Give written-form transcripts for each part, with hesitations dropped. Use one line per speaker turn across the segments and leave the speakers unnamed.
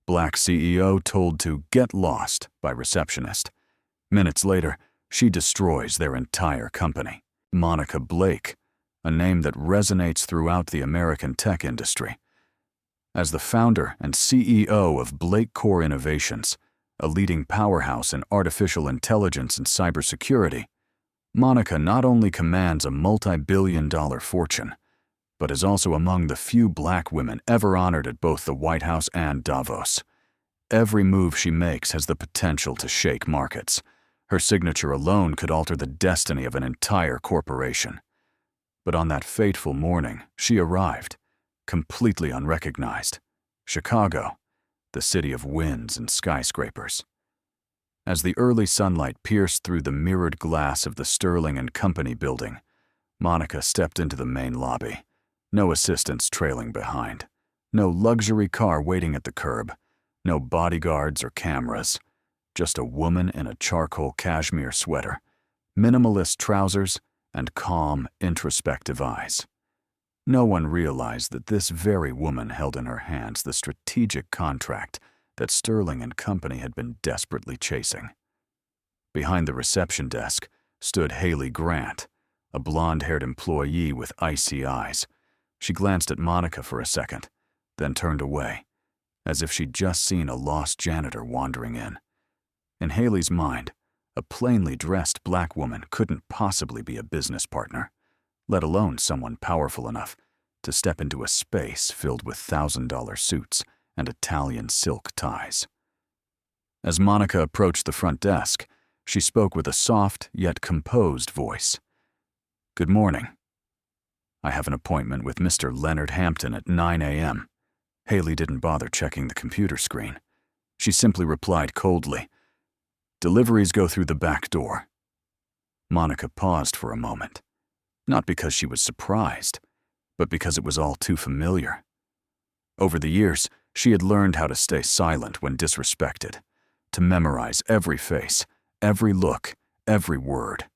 Black CEO told to get lost by Receptionist. Minutes later, she destroys their entire company. Monica Blake, a name that resonates throughout the American tech industry. As the founder and CEO of Blake Core Innovations, a leading powerhouse in artificial intelligence and cybersecurity, Monica not only commands a multi-billion-dollar fortune, but is also among the few Black women ever honored at both the White House and Davos. Every move she makes has the potential to shake markets. Her signature alone could alter the destiny of an entire corporation. But on that fateful morning, she arrived, completely unrecognized. Chicago, the city of winds and skyscrapers. As the early sunlight pierced through the mirrored glass of the Sterling and Company building, Monica stepped into the main lobby. No assistants trailing behind. No luxury car waiting at the curb. No bodyguards or cameras. Just a woman in a charcoal cashmere sweater, minimalist trousers, and calm, introspective eyes. No one realized that this very woman held in her hands the strategic contract that Sterling and Company had been desperately chasing. Behind the reception desk stood Haley Grant, a blonde-haired employee with icy eyes. She glanced at Monica for a second, then turned away, as if she'd just seen a lost janitor wandering in. In Haley's mind, a plainly dressed Black woman couldn't possibly be a business partner, let alone someone powerful enough to step into a space filled with $1,000 suits and Italian silk ties. As Monica approached the front desk, she spoke with a soft yet composed voice. "Good morning. I have an appointment with Mr. Leonard Hampton at 9 a.m. Haley didn't bother checking the computer screen. She simply replied coldly, "Deliveries go through the back door." Monica paused for a moment, not because she was surprised, but because it was all too familiar. Over the years, she had learned how to stay silent when disrespected, to memorize every face, every look, every word.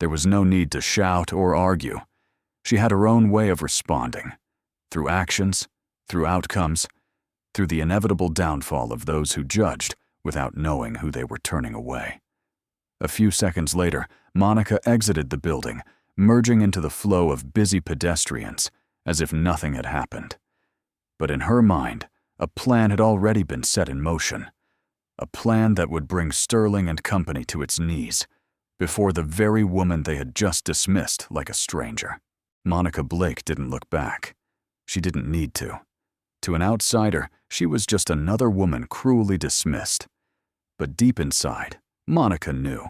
There was no need to shout or argue. She had her own way of responding, through actions, through outcomes, through the inevitable downfall of those who judged without knowing who they were turning away. A few seconds later, Monica exited the building, merging into the flow of busy pedestrians as if nothing had happened. But in her mind, a plan had already been set in motion. A plan that would bring Sterling and Company to its knees, before the very woman they had just dismissed like a stranger. Monica Blake didn't look back. She didn't need to. To an outsider, she was just another woman cruelly dismissed. But deep inside, Monica knew.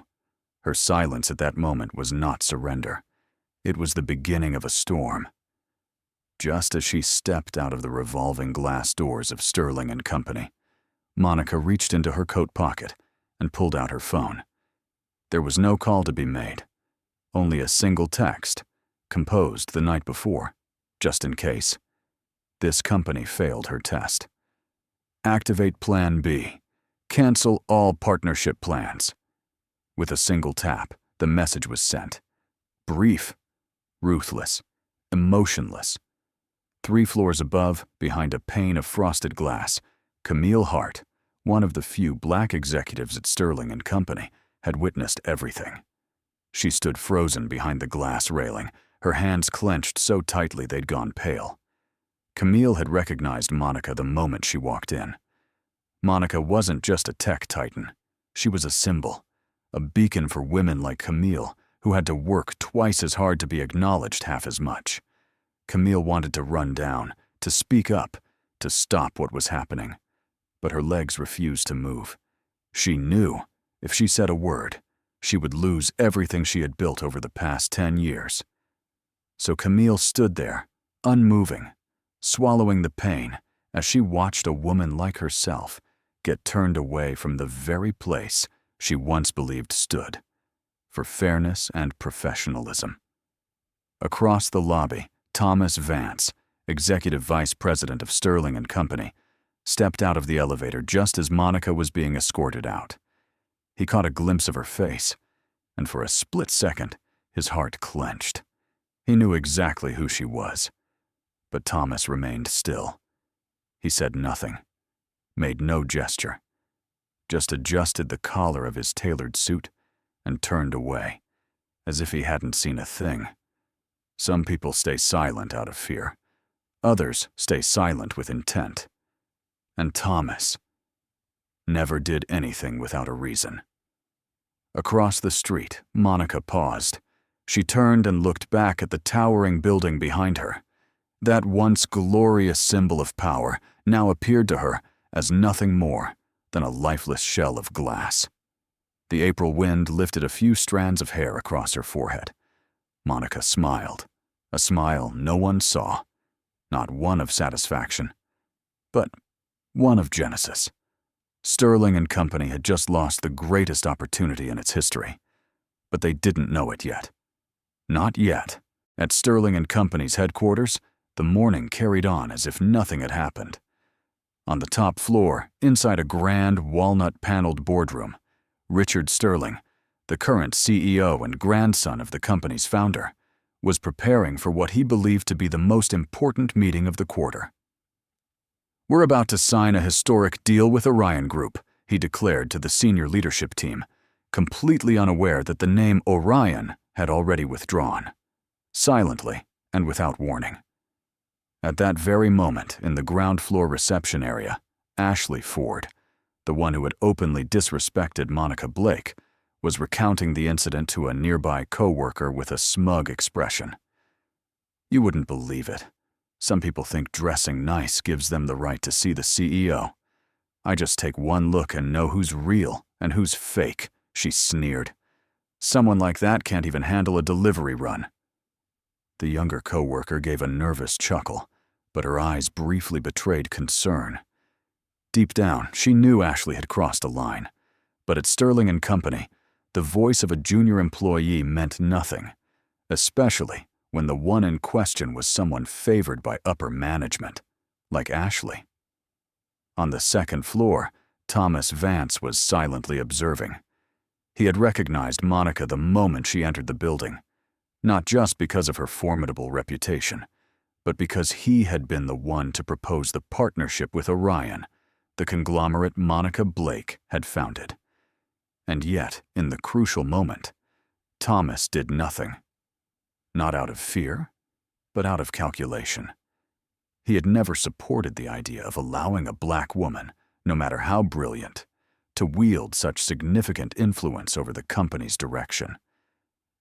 Her silence at that moment was not surrender. It was the beginning of a storm. Just as she stepped out of the revolving glass doors of Sterling and Company, Monica reached into her coat pocket and pulled out her phone. There was no call to be made, only a single text, composed the night before, just in case. This company failed her test. Activate Plan B. Cancel all partnership plans. With a single tap, the message was sent. Brief, ruthless, emotionless. 3 floors above, behind a pane of frosted glass, Camille Hart, one of the few Black executives at Sterling and Company, had witnessed everything. She stood frozen behind the glass railing, her hands clenched so tightly they'd gone pale. Camille had recognized Monica the moment she walked in. Monica wasn't just a tech titan. She was a symbol, a beacon for women like Camille who had to work twice as hard to be acknowledged half as much. Camille wanted to run down, to speak up, to stop what was happening. But her legs refused to move. She knew, if she said a word, she would lose everything she had built over the past 10 years. So Camille stood there, unmoving, swallowing the pain as she watched a woman like herself get turned away from the very place she once believed stood for fairness and professionalism. Across the lobby, Thomas Vance, executive vice president of Sterling and Company, stepped out of the elevator just as Monica was being escorted out. He caught a glimpse of her face, and for a split second, his heart clenched. He knew exactly who she was. But Thomas remained still. He said nothing. made no gesture, just adjusted the collar of his tailored suit and turned away, as if he hadn't seen a thing. Some people stay silent out of fear. Others stay silent with intent. And Thomas never did anything without a reason. Across the street, Monica paused. She turned and looked back at the towering building behind her. That once glorious symbol of power now appeared to her as nothing more than a lifeless shell of glass. The April wind lifted a few strands of hair across her forehead. Monica smiled, a smile no one saw, not one of satisfaction, but one of genesis. Sterling and Company had just lost the greatest opportunity in its history, but they didn't know it yet. Not yet. At Sterling and Company's headquarters, the morning carried on as if nothing had happened. On the top floor, inside a grand walnut-paneled boardroom, Richard Sterling, the current CEO and grandson of the company's founder, was preparing for what he believed to be the most important meeting of the quarter. "We're about to sign a historic deal with Orion Group," he declared to the senior leadership team, completely unaware that the name Orion had already withdrawn, silently and without warning. At that very moment, in the ground floor reception area, Ashley Ford, the one who had openly disrespected Monica Blake, was recounting the incident to a nearby co-worker with a smug expression. "You wouldn't believe it. Some people think dressing nice gives them the right to see the CEO. I just take one look and know who's real and who's fake," she sneered. "Someone like that can't even handle a delivery run." The younger co-worker gave a nervous chuckle, but her eyes briefly betrayed concern. Deep down, she knew Ashley had crossed a line, but at Sterling and Company, the voice of a junior employee meant nothing, especially when the one in question was someone favored by upper management, like Ashley. On the second floor, Thomas Vance was silently observing. He had recognized Monica the moment she entered the building, not just because of her formidable reputation, but because he had been the one to propose the partnership with Orion, the conglomerate Monica Blake had founded. And yet, in the crucial moment, Thomas did nothing. Not out of fear, but out of calculation. He had never supported the idea of allowing a black woman, no matter how brilliant, to wield such significant influence over the company's direction.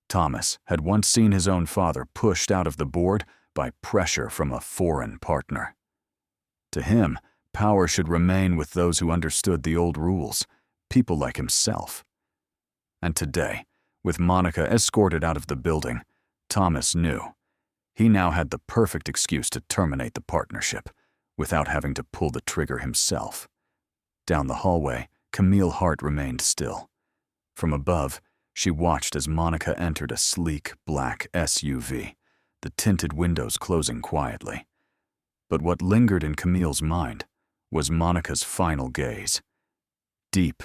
Thomas had once seen his own father pushed out of the board by pressure from a foreign partner. To him, power should remain with those who understood the old rules, people like himself. And today, with Monica escorted out of the building, Thomas knew he now had the perfect excuse to terminate the partnership without having to pull the trigger himself. Down the hallway, Camille Hart remained still. From above, she watched as Monica entered a sleek, black SUV, the tinted windows closing quietly. But what lingered in Camille's mind was Monica's final gaze. Deep,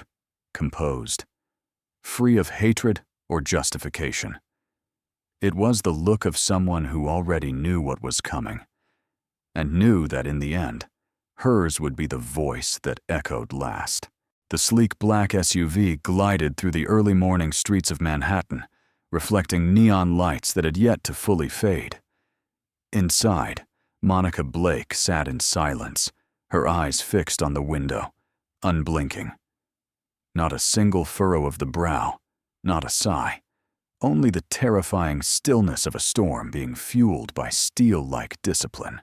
composed, free of hatred or justification. It was the look of someone who already knew what was coming, and knew that in the end, hers would be the voice that echoed last. The sleek black SUV glided through the early morning streets of Manhattan, reflecting neon lights that had yet to fully fade. Inside, Monica Blake sat in silence, her eyes fixed on the window, unblinking. Not a single furrow of the brow, not a sigh, only the terrifying stillness of a storm being fueled by steel-like discipline.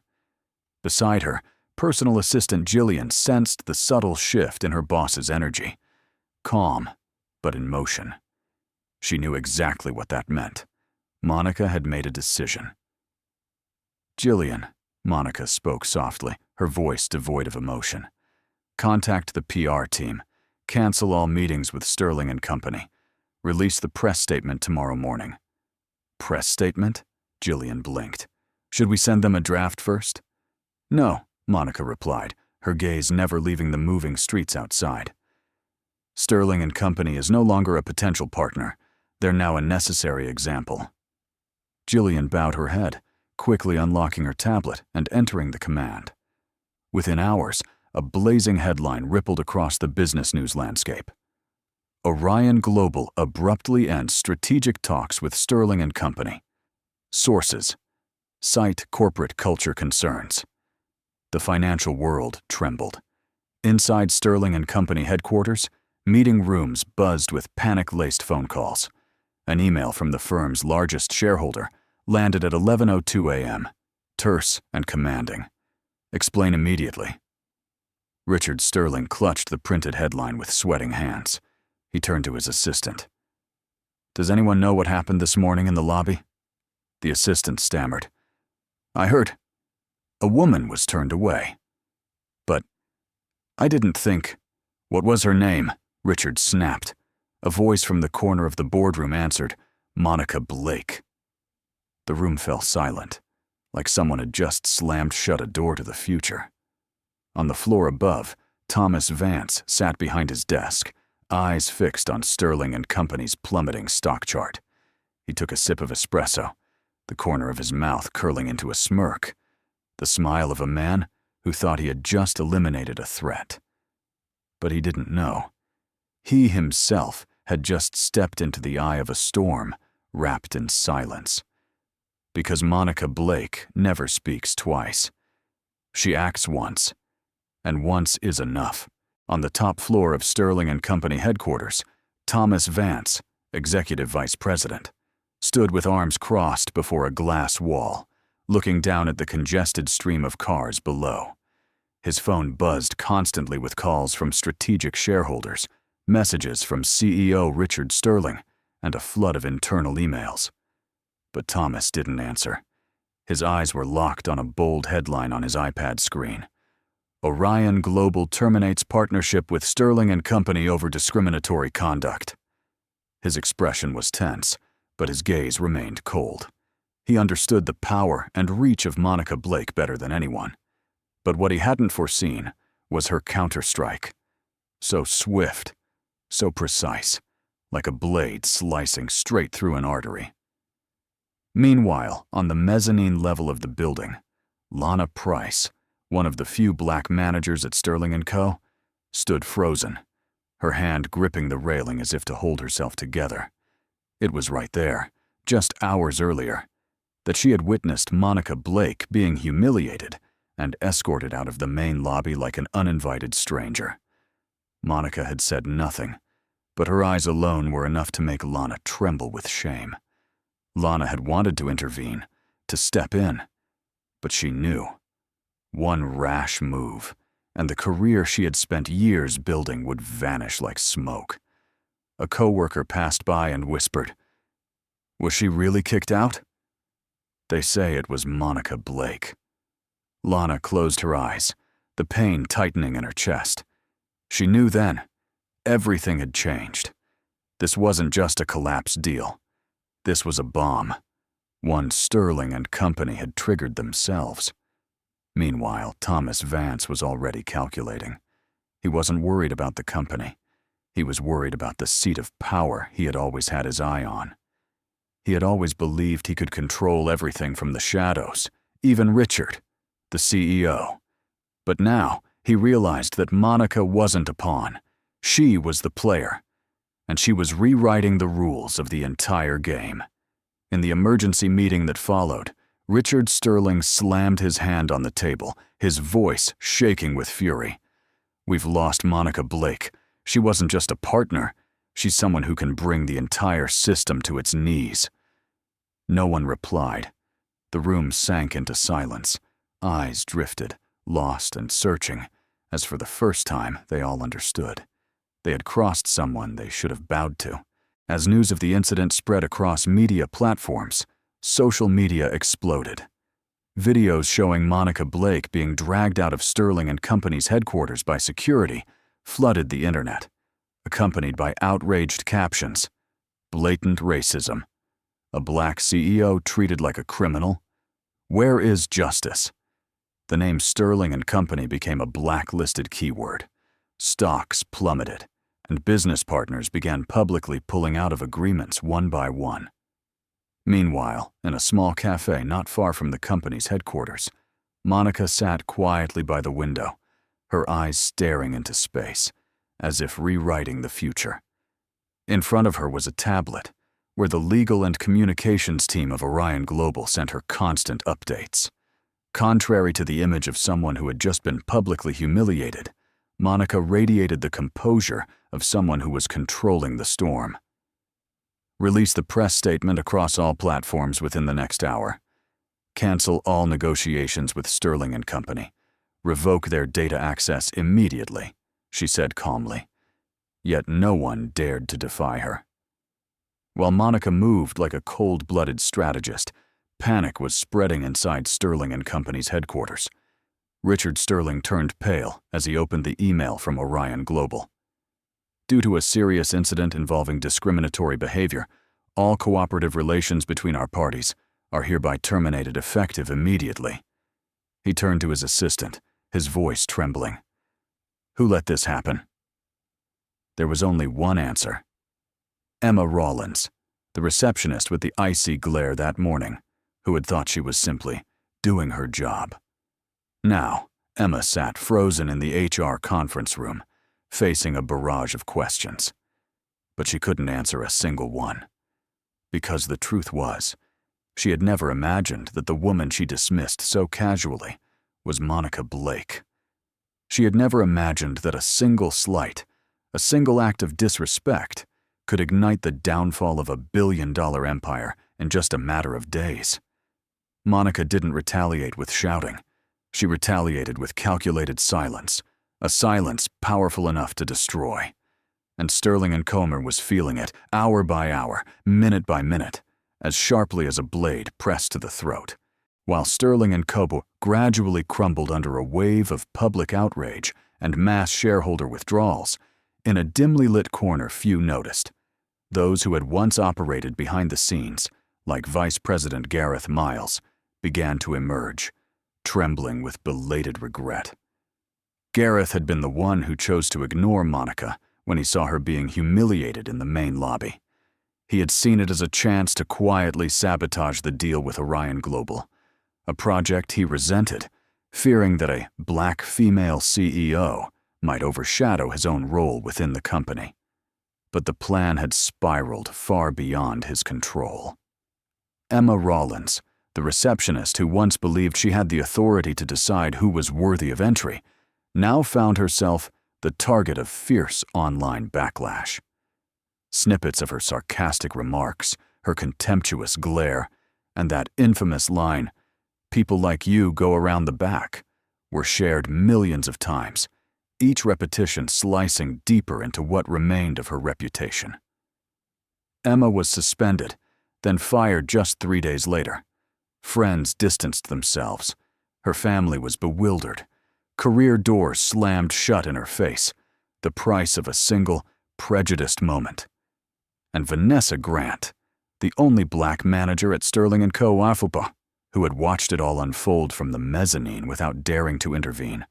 Beside her, personal assistant Jillian sensed the subtle shift in her boss's energy. Calm, but in motion. She knew exactly what that meant. Monica had made a decision. "Jillian," Monica spoke softly, her voice devoid of emotion. "Contact the PR team. Cancel all meetings with Sterling and Company. Release the press statement tomorrow morning." "Press statement?" Jillian blinked. "Should we send them a draft first?" "No," Monica replied, her gaze never leaving the moving streets outside. "Sterling and Company is no longer a potential partner. They're now a necessary example." Jillian bowed her head, quickly unlocking her tablet and entering the command. Within hours, a blazing headline rippled across the business news landscape. Orion Global abruptly ends strategic talks with Sterling and Company. Sources: cite corporate culture concerns. The financial world trembled. Inside Sterling and Company headquarters, meeting rooms buzzed with panic-laced phone calls. An email from the firm's largest shareholder landed at 11:02 a.m., terse and commanding. Explain immediately. Richard Sterling clutched the printed headline with sweating hands. He turned to his assistant. Does anyone know what happened this morning in the lobby? The assistant stammered. I heard. A woman was turned away. But I didn't think. What was her name? Richard snapped. A voice from the corner of the boardroom answered, Monica Blake. The room fell silent, like someone had just slammed shut a door to the future. On the floor above, Thomas Vance sat behind his desk, eyes fixed on Sterling and Company's plummeting stock chart. He took a sip of espresso, the corner of his mouth curling into a smirk, the smile of a man who thought he had just eliminated a threat. But he didn't know. He himself had just stepped into the eye of a storm, wrapped in silence. Because Monica Blake never speaks twice. She acts once, and once is enough. On the top floor of Sterling and Company headquarters, Thomas Vance, executive vice president, stood with arms crossed before a glass wall, looking down at the congested stream of cars below. His phone buzzed constantly with calls from strategic shareholders, messages from CEO Richard Sterling, and a flood of internal emails. But Thomas didn't answer. His eyes were locked on a bold headline on his iPad screen. Orion Global terminates partnership with Sterling and Company over discriminatory conduct. His expression was tense, but his gaze remained cold. He understood the power and reach of Monica Blake better than anyone. But what he hadn't foreseen was her counterstrike. So swift, so precise, like a blade slicing straight through an artery. Meanwhile, on the mezzanine level of the building, Lana Price, one of the few black managers at Sterling & Co., stood frozen, her hand gripping the railing as if to hold herself together. It was right there, just hours earlier, that she had witnessed Monica Blake being humiliated and escorted out of the main lobby like an uninvited stranger. Monica had said nothing, but her eyes alone were enough to make Lana tremble with shame. Lana had wanted to intervene, to step in, but she knew. One rash move, and the career she had spent years building would vanish like smoke. A coworker passed by and whispered, "Was she really kicked out?" They say it was Monica Blake. Lana closed her eyes, the pain tightening in her chest. She knew then, everything had changed. This wasn't just a collapsed deal. This was a bomb. One Sterling and Company had triggered themselves. Meanwhile, Thomas Vance was already calculating. He wasn't worried about the company. He was worried about the seat of power he had always had his eye on. He had always believed he could control everything from the shadows, even Richard, the CEO. But now, he realized that Monica wasn't a pawn. She was the player, and she was rewriting the rules of the entire game. In the emergency meeting that followed, Richard Sterling slammed his hand on the table, his voice shaking with fury. "We've lost Monica Blake. She wasn't just a partner. She's someone who can bring the entire system to its knees." No one replied. The room sank into silence. Eyes drifted, lost and searching, as for the first time they all understood. They had crossed someone they should have bowed to. As news of the incident spread across media platforms, social media exploded. Videos showing Monica Blake being dragged out of Sterling and Company's headquarters by security flooded the internet, accompanied by outraged captions. Blatant racism. A black CEO treated like a criminal. Where is justice? The name Sterling and Company became a blacklisted keyword. Stocks plummeted, and business partners began publicly pulling out of agreements one by one. Meanwhile, in a small cafe not far from the company's headquarters, Monica sat quietly by the window, her eyes staring into space, as if rewriting the future. In front of her was a tablet, where the legal and communications team of Orion Global sent her constant updates. Contrary to the image of someone who had just been publicly humiliated, Monica radiated the composure of someone who was controlling the storm. Release the press statement across all platforms within the next hour. Cancel all negotiations with Sterling and Company. Revoke their data access immediately, she said calmly. Yet no one dared to defy her. While Monica moved like a cold-blooded strategist, panic was spreading inside Sterling and Company's headquarters. Richard Sterling turned pale as he opened the email from Orion Global. Due to a serious incident involving discriminatory behavior, all cooperative relations between our parties are hereby terminated effective immediately. He turned to his assistant, his voice trembling. Who let this happen? There was only one answer. Emma Rawlins, the receptionist with the icy glare that morning, who had thought she was simply doing her job. Now, Emma sat frozen in the HR conference room, facing a barrage of questions. But she couldn't answer a single one. Because the truth was, she had never imagined that the woman she dismissed so casually was Monica Blake. She had never imagined that a single slight, a single act of disrespect, could ignite the downfall of a billion-dollar empire in just a matter of days. Monica didn't retaliate with shouting. She retaliated with calculated silence, a silence powerful enough to destroy. And Sterling and Comer was feeling it, hour by hour, minute by minute, as sharply as a blade pressed to the throat, while Sterling and Cobo gradually crumbled under a wave of public outrage and mass shareholder withdrawals. In a dimly lit corner few noticed, those who had once operated behind the scenes, like Vice President Gareth Miles, began to emerge, trembling with belated regret. Gareth had been the one who chose to ignore Monica when he saw her being humiliated in the main lobby. He had seen it as a chance to quietly sabotage the deal with Orion Global, a project he resented, fearing that a black female CEO might overshadow his own role within the company. But the plan had spiraled far beyond his control. Emma Rawlins, the receptionist who once believed she had the authority to decide who was worthy of entry, now found herself the target of fierce online backlash. Snippets of her sarcastic remarks, her contemptuous glare, and that infamous line, "People like you go around the back," were shared millions of times, each repetition slicing deeper into what remained of her reputation. Emma was suspended, then fired just 3 days later. Friends distanced themselves. Her family was bewildered. Career doors slammed shut in her face, the price of a single, prejudiced moment. And Vanessa Grant, the only black manager at Sterling & Co. Afupa, who had watched it all unfold from the mezzanine without daring to intervene,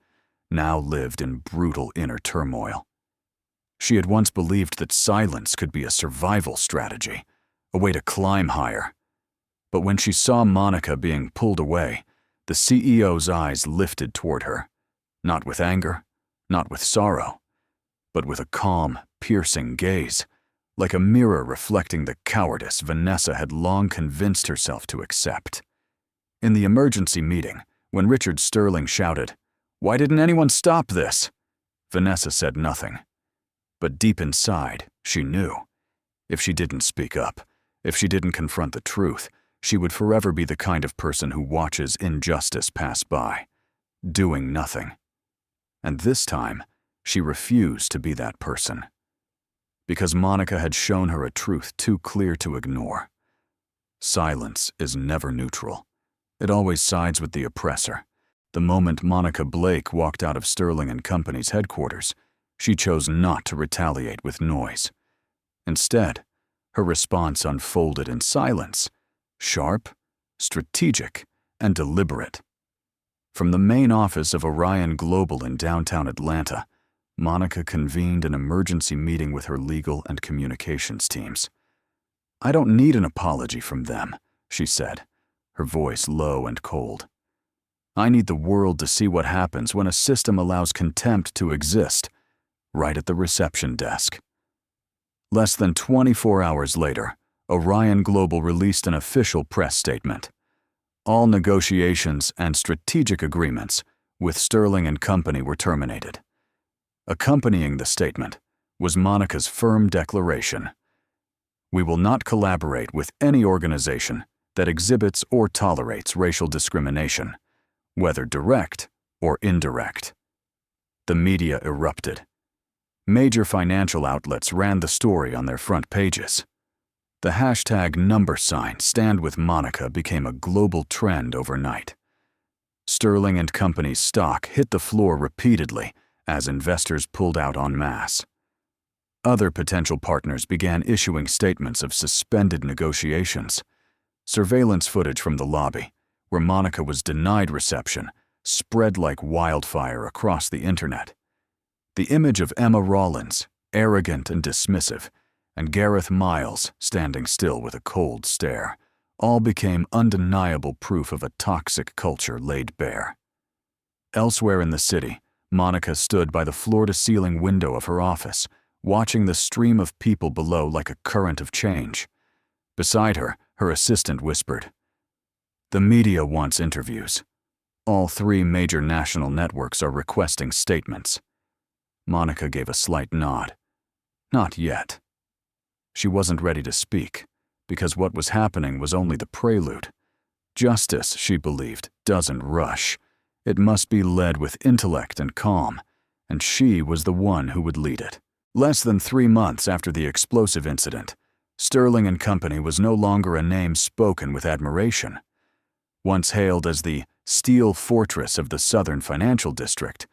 now lived in brutal inner turmoil. She had once believed that silence could be a survival strategy, a way to climb higher. But when she saw Monica being pulled away, the CEO's eyes lifted toward her, not with anger, not with sorrow, but with a calm, piercing gaze, like a mirror reflecting the cowardice Vanessa had long convinced herself to accept. In the emergency meeting, when Richard Sterling shouted, "Why didn't anyone stop this?" Vanessa said nothing. But deep inside, she knew. If she didn't speak up, if she didn't confront the truth, she would forever be the kind of person who watches injustice pass by, doing nothing. And this time, she refused to be that person. Because Monica had shown her a truth too clear to ignore. Silence is never neutral. It always sides with the oppressor. The moment Monica Blake walked out of Sterling & Company's headquarters, she chose not to retaliate with noise. Instead, her response unfolded in silence, sharp, strategic, and deliberate. From the main office of Orion Global in downtown Atlanta, Monica convened an emergency meeting with her legal and communications teams. "I don't need an apology from them," she said, her voice low and cold. I need the world to see what happens when a system allows contempt to exist, right at the reception desk. Less than 24 hours later, Orion Global released an official press statement. All negotiations and strategic agreements with Sterling and Company were terminated. Accompanying the statement was Monica's firm declaration: "We will not collaborate with any organization that exhibits or tolerates racial discrimination, whether direct or indirect." The media erupted. Major financial outlets ran the story on their front pages. The hashtag #StandWithMonica became a global trend overnight. Sterling and Company's stock hit the floor repeatedly as investors pulled out en masse. Other potential partners began issuing statements of suspended negotiations. Surveillance footage from the lobby, where Monica was denied reception, spread like wildfire across the internet. The image of Emma Rollins, arrogant and dismissive, and Gareth Miles standing still with a cold stare, all became undeniable proof of a toxic culture laid bare. Elsewhere in the city, Monica stood by the floor-to-ceiling window of her office, watching the stream of people below like a current of change. Beside her, her assistant whispered, "The media wants interviews. All 3 major national networks are requesting statements." Monica gave a slight nod. Not yet. She wasn't ready to speak, because what was happening was only the prelude. Justice, she believed, doesn't rush. It must be led with intellect and calm, and she was the one who would lead it. Less than 3 months after the explosive incident, Sterling and Company was no longer a name spoken with admiration. Once hailed as the steel fortress of the Southern Financial District,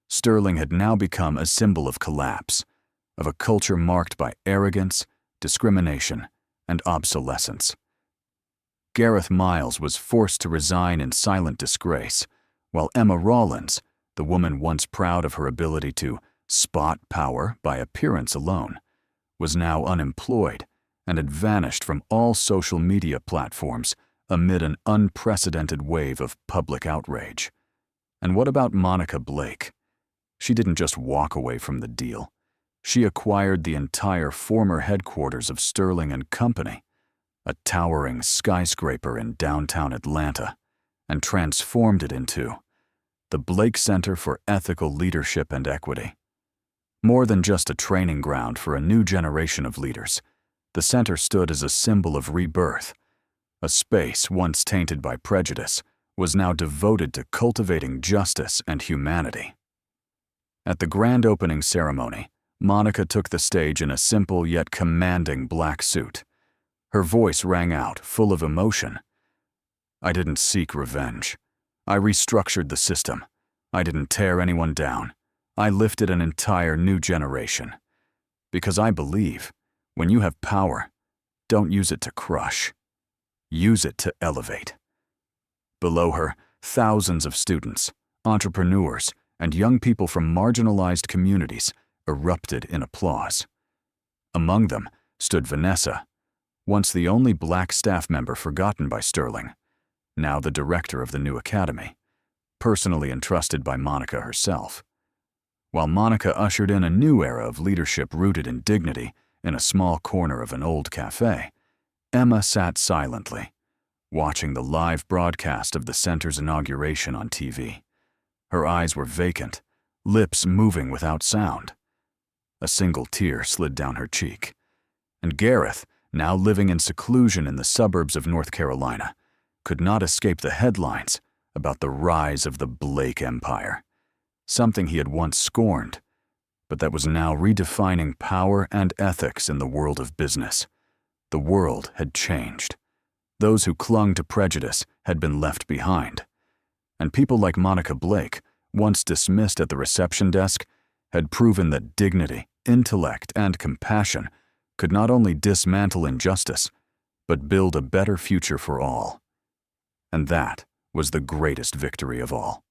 Sterling had now become a symbol of collapse, of a culture marked by arrogance, discrimination, and obsolescence. Gareth Miles was forced to resign in silent disgrace, while Emma Rollins, the woman once proud of her ability to spot power by appearance alone, was now unemployed and had vanished from all social media platforms amid an unprecedented wave of public outrage. And what about Monica Blake? She didn't just walk away from the deal. She acquired the entire former headquarters of Sterling and Company, a towering skyscraper in downtown Atlanta, and transformed it into the Blake Center for Ethical Leadership and Equity. More than just a training ground for a new generation of leaders, the center stood as a symbol of rebirth. A space once tainted by prejudice was now devoted to cultivating justice and humanity. At the grand opening ceremony, Monica took the stage in a simple yet commanding black suit. Her voice rang out, full of emotion. "I didn't seek revenge. I restructured the system. I didn't tear anyone down. I lifted an entire new generation. Because I believe, when you have power, don't use it to crush. Use it to elevate." Below her, thousands of students, entrepreneurs, and young people from marginalized communities erupted in applause. Among them stood Vanessa, once the only black staff member forgotten by Sterling, now the director of the new academy, personally entrusted by Monica herself. While Monica ushered in a new era of leadership rooted in dignity in a small corner of an old cafe, Emma sat silently, watching the live broadcast of the center's inauguration on TV. Her eyes were vacant, lips moving without sound. A single tear slid down her cheek. And Gareth, now living in seclusion in the suburbs of North Carolina, could not escape the headlines about the rise of the Blake Empire, something he had once scorned, but that was now redefining power and ethics in the world of business. The world had changed. Those who clung to prejudice had been left behind. And people like Monica Blake, once dismissed at the reception desk, had proven that dignity, intellect, and compassion could not only dismantle injustice, but build a better future for all. And that was the greatest victory of all.